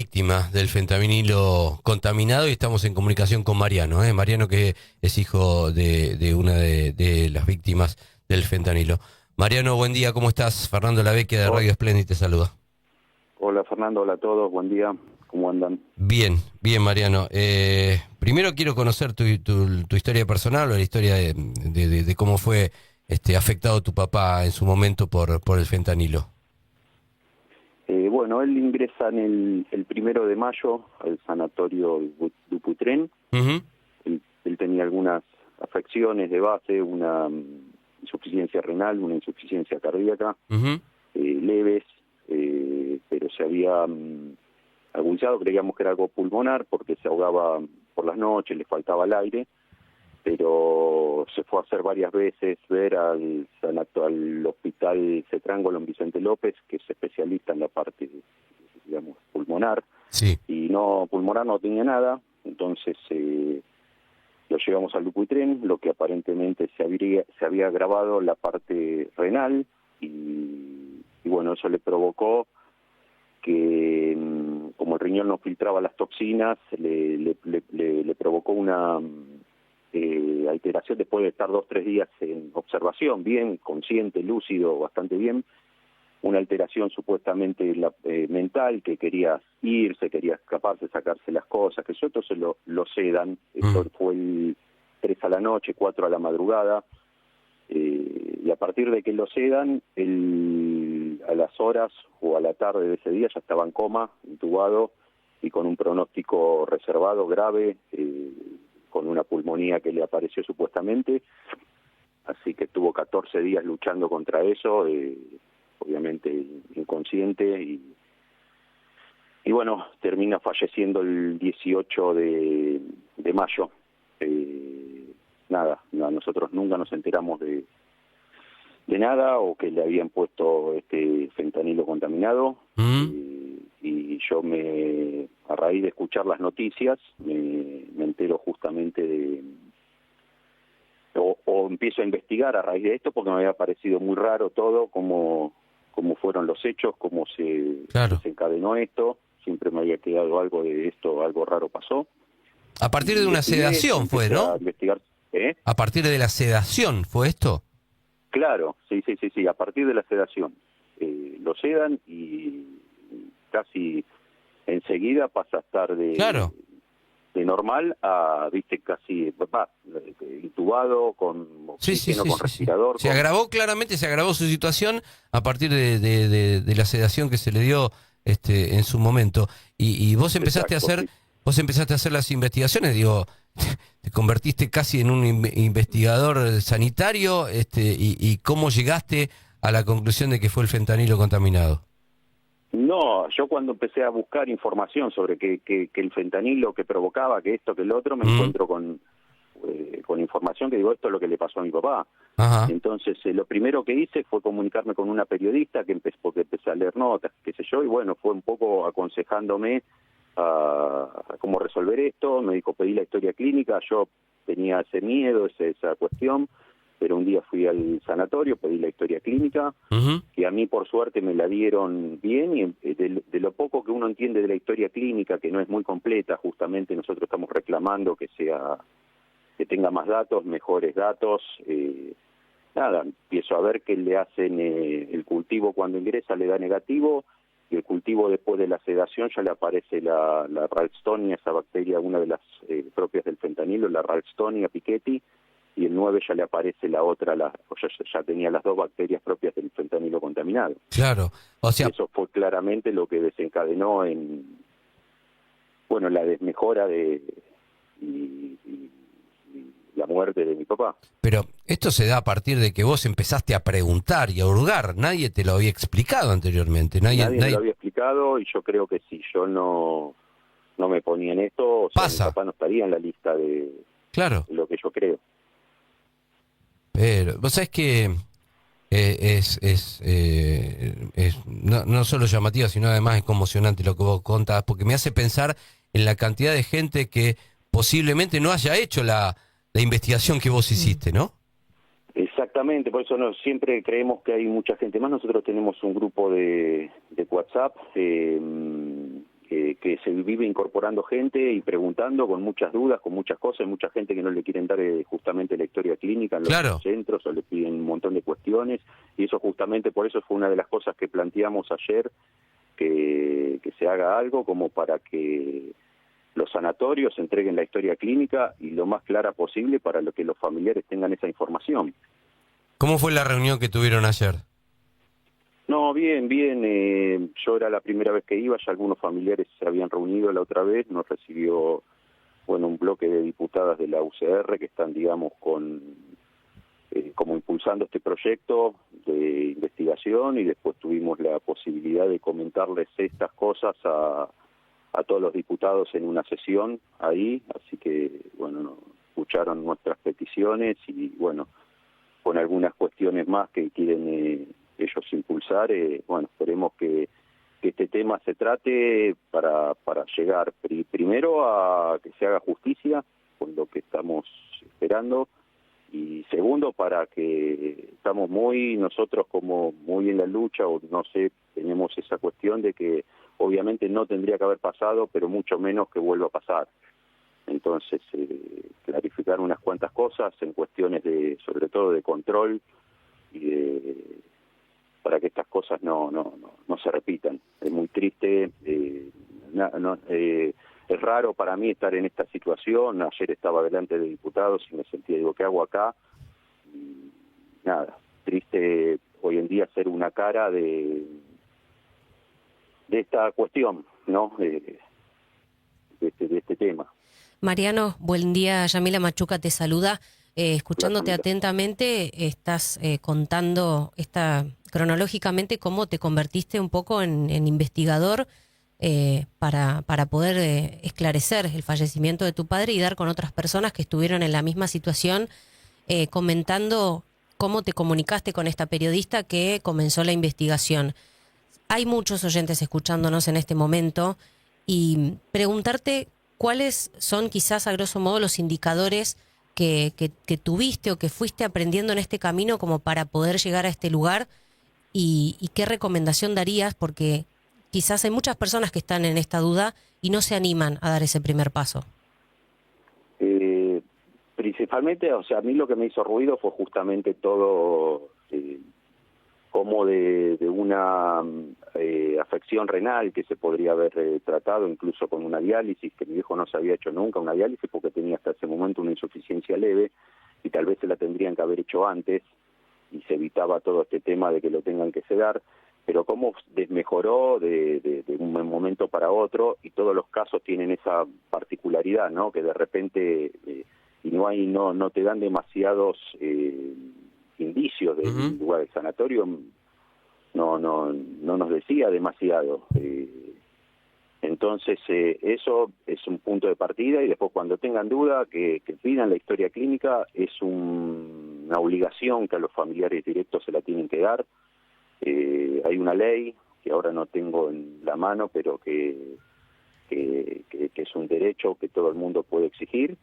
Víctima del fentanilo contaminado y estamos en comunicación con Mariano, ¿eh? Mariano que es hijo de una de las víctimas del fentanilo. Mariano, buen día, ¿cómo estás? Fernando Lavecchia de Oh, Radio Splendid te saluda. hola Fernando, hola a todos, buen día, ¿cómo andan? Bien, bien Mariano. Primero quiero conocer tu historia personal o la historia de cómo fue afectado tu papá en su momento por el fentanilo. Bueno, él ingresa en el 1 de mayo al sanatorio Dupuytren. Ujú, Él tenía algunas afecciones de base, una insuficiencia renal, una insuficiencia cardíaca, ujú. leves, pero se había agudizado, creíamos que era algo pulmonar porque se ahogaba por las noches, le faltaba el aire, pero se fue a hacer varias veces ver al hospital Cetrángulo en Vicente López, que es especialista en la parte, digamos, pulmonar, Sí. y no, pulmonar no tenía nada. Entonces lo llevamos al Dupuytren, lo que aparentemente se había agravado la parte renal, y bueno, eso le provocó que, como el riñón no filtraba las toxinas, le provocó una alteración después de estar 2 o 3 días en observación, bien, consciente, lúcido, bastante bien, una alteración supuestamente mental, que quería irse, quería escaparse, sacarse las cosas, que eso, entonces lo sedan. Mm. Esto fue el 3 a la noche, 4 a la madrugada, y a partir de que lo sedan, a las horas o a la tarde de ese día ya estaba en coma, intubado y con un pronóstico reservado, grave, con una pulmonía que le apareció supuestamente, así que estuvo 14 días luchando contra eso, obviamente inconsciente, y bueno, termina falleciendo el 18 de mayo. Nada, nosotros nunca nos enteramos de nada, o que le habían puesto este fentanilo contaminado, Mm. y yo a raíz de escuchar las noticias, me entero justamente o empiezo a investigar a raíz de esto, porque me había parecido muy raro todo, cómo fueron los hechos, cómo se Claro. desencadenó esto. Siempre me había quedado algo de esto, algo raro pasó, A partir de y una investigué, sedación fue, empecé a ¿no? investigar. ¿Eh? A partir de la sedación fue esto. Claro, sí, sí, sí, sí, a partir de la sedación. Lo sedan y casi enseguida pasa a estar Claro. de normal a, viste, casi, intubado, con Sí, sí, oxígeno, sí, con sí, sí. respirador, Se agravó claramente, se agravó su situación a partir de la sedación que se le dio en su momento. Y Exacto, sí. vos empezaste a hacer las investigaciones, digo, te convertiste casi en un investigador sanitario, y cómo llegaste a la conclusión de que fue el fentanilo contaminado. No, yo cuando empecé a buscar información sobre que el fentanilo que provocaba, que esto, que el otro, me Mm. encuentro con información que digo, esto es lo que le pasó a mi papá. Ajá. Entonces, lo primero que hice fue comunicarme con una periodista porque empecé a leer notas, qué sé yo, y bueno, fue un poco aconsejándome a cómo resolver esto. Me dijo, pedí la historia clínica, yo tenía ese miedo, esa cuestión, pero un día fui al sanatorio, pedí la historia clínica, Ujú. que a mí por suerte me la dieron bien, y de lo poco que uno entiende de la historia clínica, que no es muy completa, justamente nosotros estamos reclamando que tenga más datos, mejores datos. Nada, empiezo a ver que le hacen el cultivo cuando ingresa, le da negativo, y el cultivo después de la sedación ya le aparece la Ralstonia, esa bacteria, una de las propias del fentanilo, la Ralstonia piqueti, y el 9 ya le aparece la otra, ya tenía las dos bacterias propias del fentanilo contaminado. Claro. O Y sea, eso fue claramente lo que desencadenó bueno, la desmejora y la muerte de mi papá. pero esto se da a partir de que vos empezaste a preguntar y a hurgar. Nadie te lo había explicado anteriormente. Nadie me lo Nadie había explicado, y yo creo que si yo no me ponía en esto, o sea, mi pasa. papá no estaría en la lista de Claro. lo que yo creo. Pero vos sabés que es no solo llamativa, sino además es conmocionante lo que vos contás, porque me hace pensar en la cantidad de gente que posiblemente no haya hecho la investigación que vos hiciste, ¿no? Exactamente, por eso siempre creemos que hay mucha gente más. Nosotros tenemos un grupo de WhatsApp, que se vive incorporando gente y preguntando con muchas dudas, con muchas cosas, mucha gente que no le quieren dar justamente la historia clínica en los Claro. centros o le piden un montón de cuestiones, y eso justamente por eso fue una de las cosas que planteamos ayer, que se haga algo como para que los sanatorios entreguen la historia clínica y lo más clara posible para que los familiares tengan esa información. ¿Cómo fue la reunión que tuvieron ayer? No, bien, bien. Yo era la primera vez que iba, ya algunos familiares se habían reunido la otra vez, nos recibió, bueno, un bloque de diputadas de la UCR que están, digamos, como impulsando este proyecto de investigación, y después tuvimos la posibilidad de comentarles estas cosas a todos los diputados en una sesión ahí, así que, bueno, escucharon nuestras peticiones y, bueno, con algunas cuestiones más que quieren ellos impulsar, bueno, esperemos que este tema se trate para llegar primero a que se haga justicia con lo que estamos esperando, y segundo para que estamos nosotros como muy en la lucha, o no sé, tenemos esa cuestión de que obviamente no tendría que haber pasado, pero mucho menos que vuelva a pasar. Entonces, clarificar unas cuantas cosas en cuestiones sobre todo de control, y para que estas cosas no se repitan. Es muy triste, es raro para mí estar en esta situación. Ayer estaba delante de diputados y me sentía, digo, ¿qué hago acá? Y nada, triste hoy en día ser una cara de esta cuestión, ¿no? De este tema. Mariano, buen día. Yamila Machuca te saluda. Escuchándote atentamente, estás contando cronológicamente cómo te convertiste un poco en investigador para poder esclarecer el fallecimiento de tu padre y dar con otras personas que estuvieron en la misma situación, comentando cómo te comunicaste con esta periodista que comenzó la investigación. Hay muchos oyentes escuchándonos en este momento y preguntarte cuáles son quizás a grosso modo los indicadores que tuviste o que fuiste aprendiendo en este camino como para poder llegar a este lugar, y qué recomendación darías, porque quizás hay muchas personas que están en esta duda y no se animan a dar ese primer paso. Principalmente, o sea, a mí lo que me hizo ruido fue justamente todo como de una afección renal que se podría haber tratado incluso con una diálisis, que mi viejo no se había hecho nunca una diálisis porque tenía hasta ese momento una insuficiencia leve, y tal vez se la tendrían que haber hecho antes y se evitaba todo este tema de que lo tengan que sedar, pero cómo desmejoró de un momento para otro, y todos los casos tienen esa particularidad, ¿no? Que de repente y no te dan demasiados indicios del lugar. El sanatorio no nos decía demasiado. Entonces eso es un punto de partida, y después cuando tengan duda que pidan la historia clínica. Es una obligación que a los familiares directos se la tienen que dar. Hay una ley que ahora no tengo en la mano, pero que es un derecho que todo el mundo puede exigir.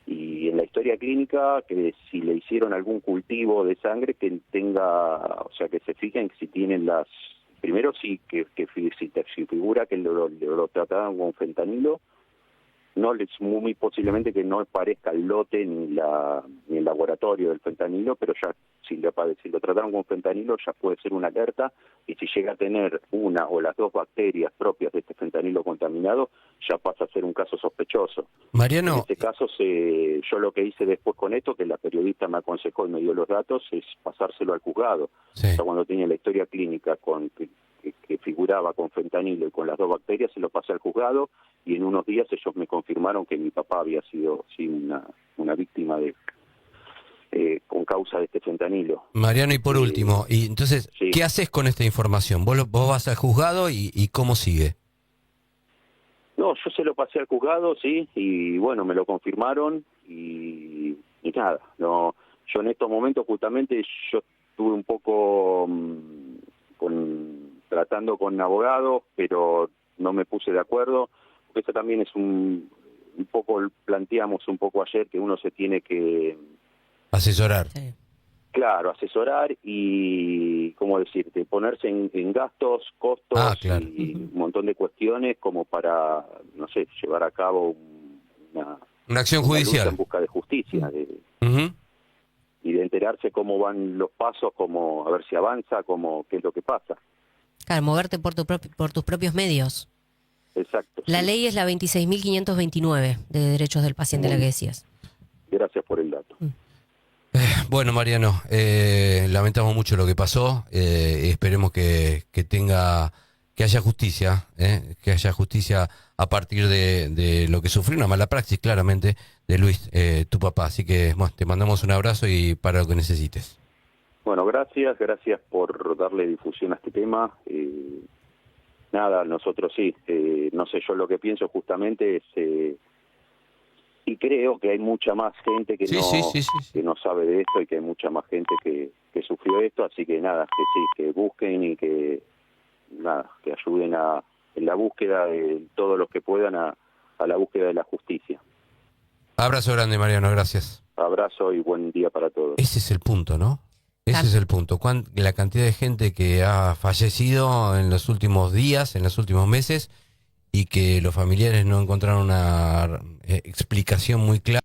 Y en la historia clínica, que si le hicieron algún cultivo de sangre, que tenga, o sea, que se fijen si tienen primero si figura que lo trataron con fentanilo, no es muy posiblemente que no parezca el lote ni el laboratorio del fentanilo, pero ya si lo trataron con fentanilo ya puede ser una alerta, y si llega a tener una o las dos bacterias propias de este fentanilo contaminado, ya pasa a ser un caso sospechoso. Mariano, En este caso, yo lo que hice después con esto, que la periodista me aconsejó y me dio los datos, es pasárselo al juzgado. Sí. O sea, cuando tenía la historia clínica que figuraba con fentanilo y con las dos bacterias, se lo pasé al juzgado, y en unos días ellos me confirmaron que mi papá había sido una víctima con causa de este fentanilo. Mariano, y por último, y entonces, sí. ¿qué haces con esta información? ¿Vos vas al juzgado y cómo sigue? No, yo se lo pasé al juzgado, sí, y bueno, me lo confirmaron, y nada, no, yo en estos momentos justamente yo estuve un poco tratando con abogados, pero no me puse de acuerdo, porque eso también es un poco, planteamos un poco ayer, que uno se tiene que Asesorar. Sí. Claro, asesorar y, ¿cómo decirte?, ponerse en gastos, costos Claro. y un montón de cuestiones como para, no sé, llevar a cabo Una acción una lucha judicial. en busca de justicia Ujú. y de enterarse cómo van los pasos, cómo a ver si avanza, cómo qué es lo que pasa. Claro, moverte por tus propios medios. Exacto. La sí. ley es la 26.529 de derechos del paciente, Muy la que bien. decías. Gracias por el dato. Bueno, Mariano, lamentamos mucho lo que pasó. Esperemos que haya justicia, que haya justicia a partir de lo que sufrió, una mala praxis, claramente, de Luis, tu papá. Así que, bueno, te mandamos un abrazo y para lo que necesites. Bueno, gracias por darle difusión a este tema. Nada, nosotros sí, no sé, yo lo que pienso justamente es, y creo que hay mucha más gente que Sí, no sí, sí, sí, sí. que no sabe de esto y que hay mucha más gente que sufrió esto, así que nada, que sí, que busquen y que nada, que ayuden en la búsqueda de todos los que puedan a la búsqueda de la justicia. Abrazo grande, Mariano, gracias. Abrazo y buen día para todos. Ese es el punto, ¿no? Ese es el punto. La cantidad de gente que ha fallecido en los últimos días, en los últimos meses, y que los familiares no encontraron una explicación muy clara.